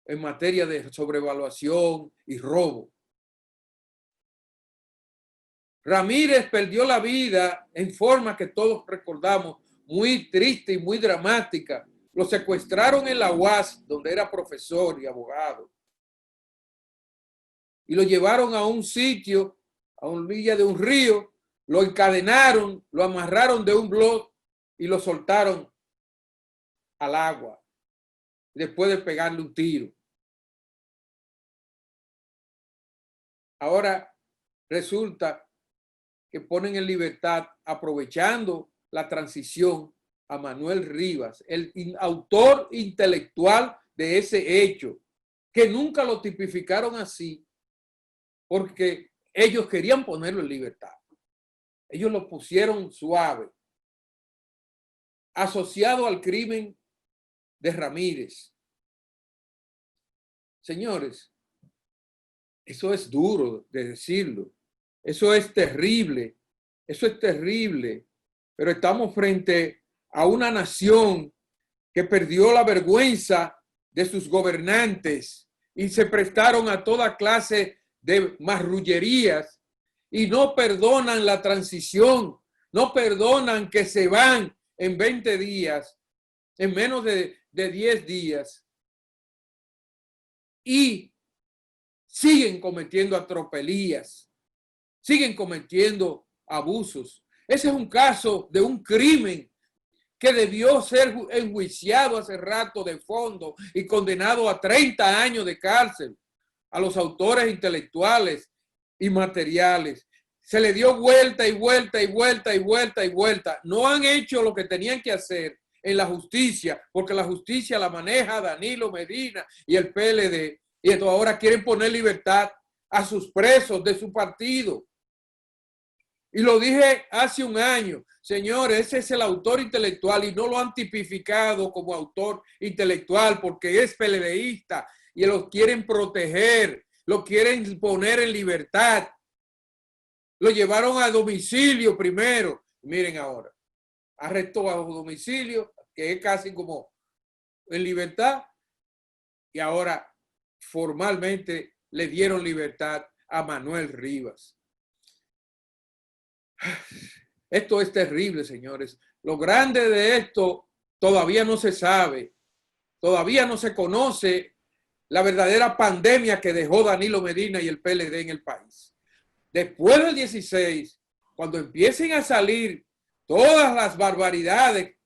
en materia de sobrevaluación y robo. Ramírez perdió la vida en forma que todos recordamos, muy triste y muy dramática. Lo secuestraron en la UAS, donde era profesor y abogado, y lo llevaron a un sitio, a una orilla de un río, lo encadenaron, lo amarraron de un blog y lo soltaron al agua, después de pegarle un tiro. Ahora resulta que ponen en libertad, aprovechando la transición, a Manuel Rivas, el autor intelectual de ese hecho, que nunca lo tipificaron así, porque ellos querían ponerlo en libertad. Ellos lo pusieron suave, asociado al crimen de Ramírez. Señores, eso es duro de decirlo. Eso es terrible. Eso es terrible. Pero estamos frente a una nación que perdió la vergüenza de sus gobernantes y se prestaron a toda clase de marrullerías y no perdonan la transición, no perdonan que se van en 20 días, en menos de 10 días, y siguen cometiendo atropelías, siguen cometiendo abusos. Ese es un caso de un crimen que debió ser enjuiciado hace rato de fondo y condenado a 30 años de cárcel a los autores intelectuales y materiales. Se le dio vuelta y vuelta y vuelta y vuelta y vuelta. No han hecho lo que tenían que hacer en la justicia, porque la justicia la maneja Danilo Medina y el PLD, y entonces ahora quieren poner libertad a sus presos de su partido. Y lo dije hace un año, señores, ese es el autor intelectual y no lo han tipificado como autor intelectual porque es PLDista y lo quieren proteger, lo quieren poner en libertad. Lo llevaron a domicilio primero. Miren ahora, arrestó a domicilio, que es casi como en libertad, y ahora formalmente le dieron libertad a Manuel Rivas. Esto es terrible, señores. Lo grande de esto todavía no se sabe, todavía no se conoce la verdadera pandemia que dejó Danilo Medina y el PLD en el país. Después del 16, cuando empiecen a salir todas las barbaridades,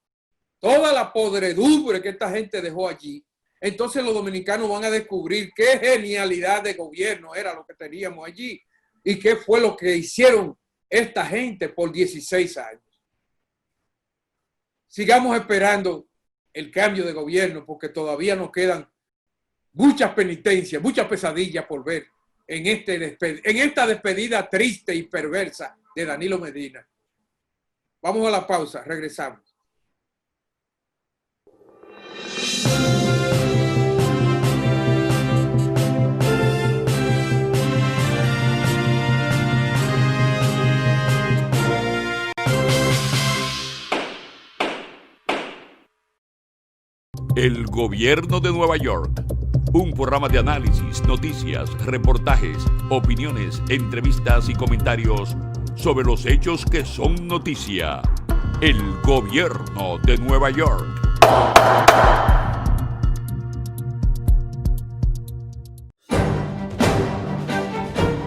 toda la podredumbre que esta gente dejó allí, entonces los dominicanos van a descubrir qué genialidad de gobierno era lo que teníamos allí y qué fue lo que hicieron esta gente por 16 años. Sigamos esperando el cambio de gobierno porque todavía nos quedan muchas penitencias, muchas pesadillas por ver en esta despedida triste y perversa de Danilo Medina. Vamos a la pausa, regresamos. El Gobierno de Nueva York. Un programa de análisis, noticias, reportajes, opiniones, entrevistas y comentarios sobre los hechos que son noticia. El Gobierno de Nueva York.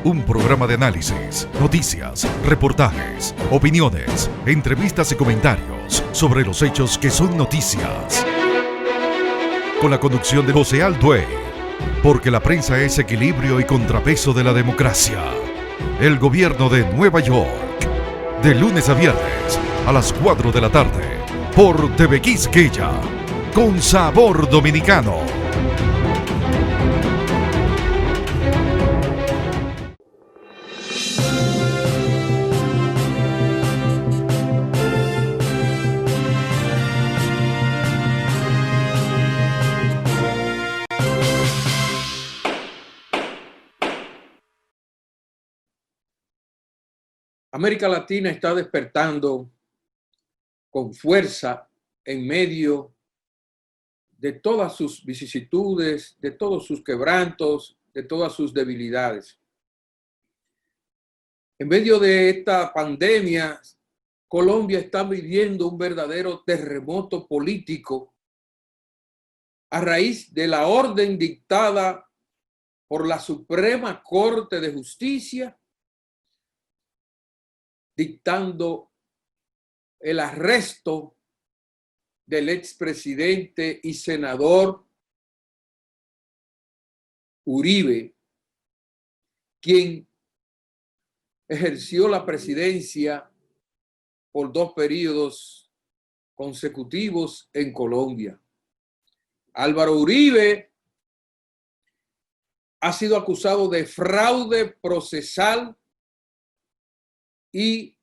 Un programa de análisis, noticias, reportajes, opiniones, entrevistas y comentarios sobre los hechos que son noticias. Con la conducción de José Alduey, porque la prensa es equilibrio y contrapeso de la democracia. El Gobierno de Nueva York, de lunes a viernes a las 4 de la tarde, por TV Quisqueya, con sabor dominicano. América Latina está despertando con fuerza en medio de todas sus vicisitudes, de todos sus quebrantos, de todas sus debilidades. En medio de esta pandemia, Colombia está viviendo un verdadero terremoto político a raíz de la orden dictada por la Suprema Corte de Justicia, dictando el arresto del expresidente y senador Uribe, quien ejerció la presidencia por 2 periodos consecutivos en Colombia. Álvaro Uribe ha sido acusado de fraude procesal y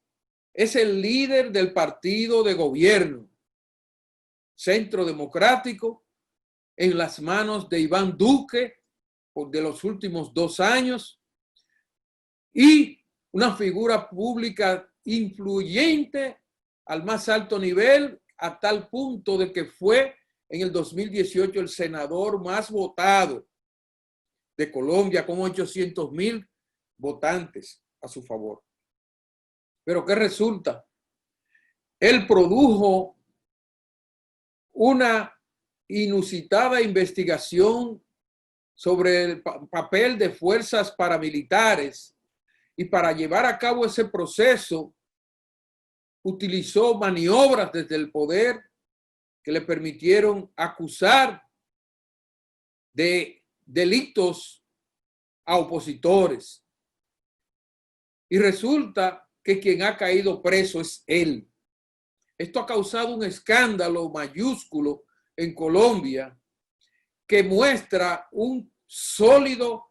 es el líder del partido de gobierno, Centro Democrático, en las manos de Iván Duque de los últimos 2 años, y una figura pública influyente al más alto nivel, a tal punto de que fue en el 2018 el senador más votado de Colombia, con 800,000 votantes a su favor. Pero ¿qué resulta? Él produjo una inusitada investigación sobre el papel de fuerzas paramilitares, y para llevar a cabo ese proceso utilizó maniobras desde el poder que le permitieron acusar de delitos a opositores. Y resulta que quien ha caído preso es él. Esto ha causado un escándalo mayúsculo en Colombia que muestra un sólido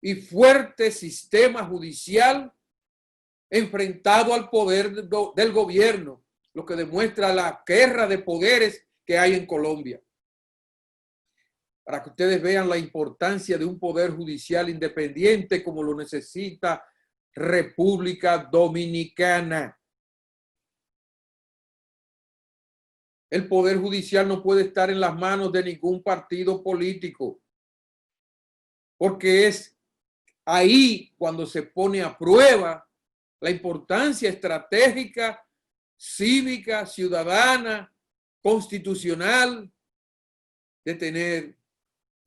y fuerte sistema judicial enfrentado al poder del gobierno, lo que demuestra la guerra de poderes que hay en Colombia. Para que ustedes vean la importancia de un poder judicial independiente como lo necesita República Dominicana. El poder judicial no puede estar en las manos de ningún partido político, porque es ahí cuando se pone a prueba la importancia estratégica, cívica, ciudadana, constitucional de tener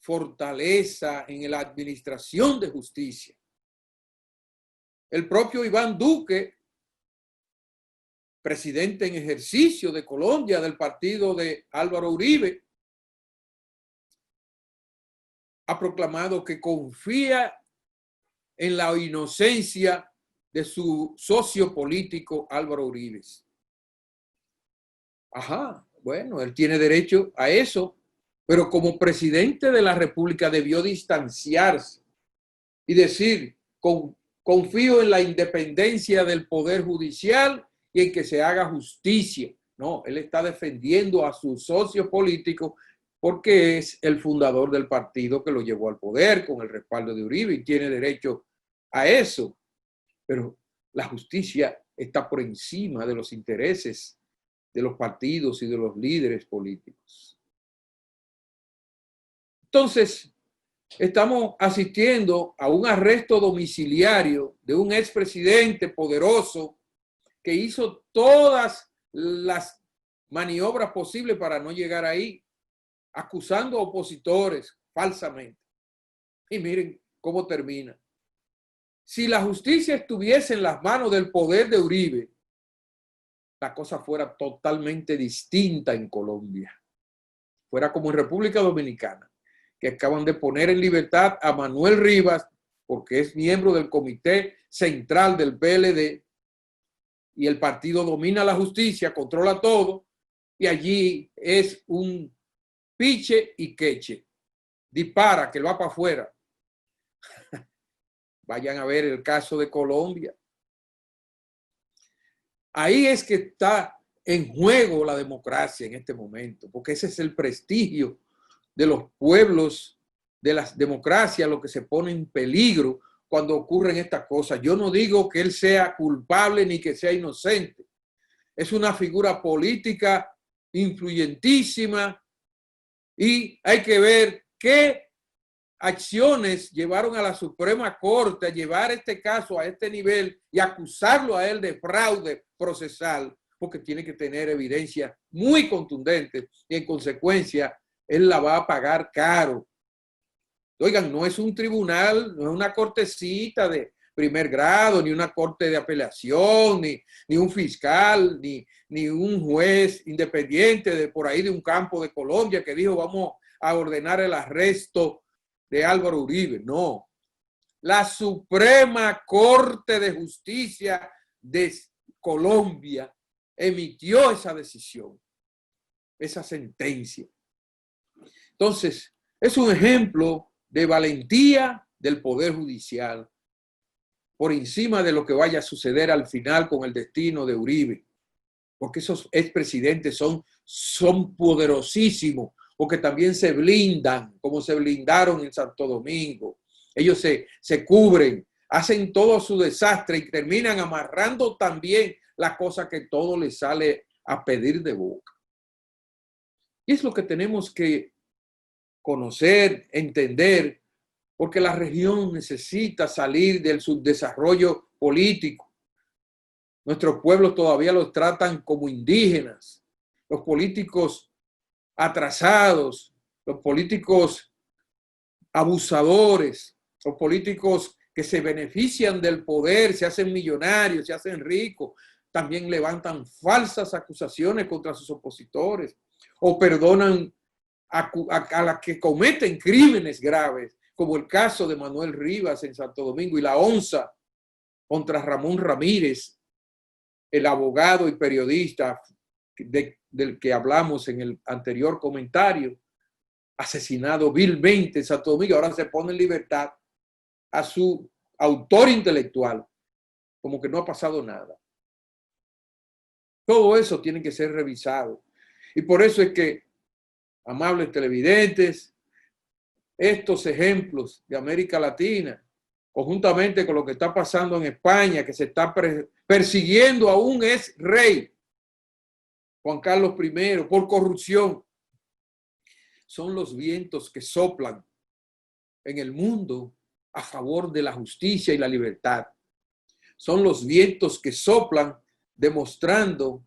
fortaleza en la administración de justicia. El propio Iván Duque, presidente en ejercicio de Colombia del partido de Álvaro Uribe, ha proclamado que confía en la inocencia de su socio político Álvaro Uribe. Ajá, bueno, él tiene derecho a eso, pero como presidente de la República debió distanciarse y decir, confío en la independencia del Poder Judicial y en que se haga justicia. No, él está defendiendo a su socio político porque es el fundador del partido que lo llevó al poder con el respaldo de Uribe y tiene derecho a eso. Pero la justicia está por encima de los intereses de los partidos y de los líderes políticos. Entonces, estamos asistiendo a un arresto domiciliario de un expresidente poderoso que hizo todas las maniobras posibles para no llegar ahí, acusando a opositores falsamente. Y miren cómo termina. Si la justicia estuviese en las manos del poder de Uribe, la cosa fuera totalmente distinta en Colombia. Fuera como en República Dominicana, que acaban de poner en libertad a Manuel Rivas, porque es miembro del comité central del PLD, y el partido domina la justicia, controla todo, y allí es un piche y queche. Dispara, que va para afuera. Vayan a ver el caso de Colombia. Ahí es que está en juego la democracia en este momento, porque ese es el prestigio de los pueblos, de las democracias, lo que se pone en peligro cuando ocurren estas cosas. Yo no digo que él sea culpable ni que sea inocente. Es una figura política influyentísima y hay que ver qué acciones llevaron a la Suprema Corte a llevar este caso a este nivel y acusarlo a él de fraude procesal, porque tiene que tener evidencia muy contundente y en consecuencia él la va a pagar caro. Oigan, no es un tribunal, no es una cortecita de primer grado, ni una corte de apelación, ni un fiscal, ni un juez independiente de por ahí de un campo de Colombia que dijo vamos a ordenar el arresto de Álvaro Uribe. No, la Suprema Corte de Justicia de Colombia emitió esa decisión, esa sentencia. Entonces, es un ejemplo de valentía del Poder Judicial por encima de lo que vaya a suceder al final con el destino de Uribe, porque esos expresidentes son poderosísimos, porque también se blindan, como se blindaron en Santo Domingo. Ellos se cubren, hacen todo su desastre y terminan amarrando también la cosa que todo les sale a pedir de boca. Y es lo que tenemos que conocer, entender, porque la región necesita salir del subdesarrollo político. Nuestros pueblos todavía los tratan como indígenas. Los políticos atrasados, los políticos abusadores, los políticos que se benefician del poder, se hacen millonarios, se hacen ricos, también levantan falsas acusaciones contra sus opositores o perdonan a las que cometen crímenes graves, como el caso de Manuel Rivas en Santo Domingo y la onza contra Ramón Ramírez, el abogado y periodista del que hablamos en el anterior comentario, asesinado vilmente en Santo Domingo. Ahora se pone en libertad a su autor intelectual, como que no ha pasado nada. Todo eso tiene que ser revisado. Y por eso es que, amables televidentes, estos ejemplos de América Latina, conjuntamente con lo que está pasando en España, que se está persiguiendo a un ex rey, Juan Carlos I, por corrupción, son los vientos que soplan en el mundo a favor de la justicia y la libertad. Son los vientos que soplan demostrando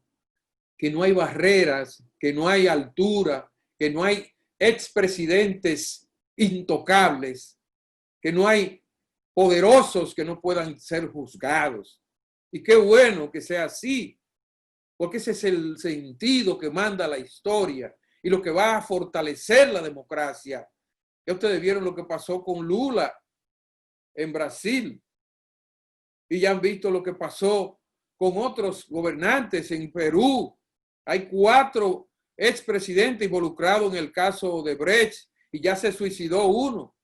que no hay barreras, que no hay altura, que no hay expresidentes intocables, que no hay poderosos que no puedan ser juzgados. Y qué bueno que sea así, porque ese es el sentido que manda la historia y lo que va a fortalecer la democracia. Ya ustedes vieron lo que pasó con Lula en Brasil y ya han visto lo que pasó con otros gobernantes en Perú. Hay 4 expresidentes involucrados en el caso de Brecht y ya se suicidó uno.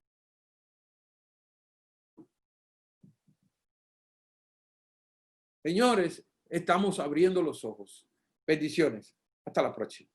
Señores, estamos abriendo los ojos. Bendiciones. Hasta la próxima.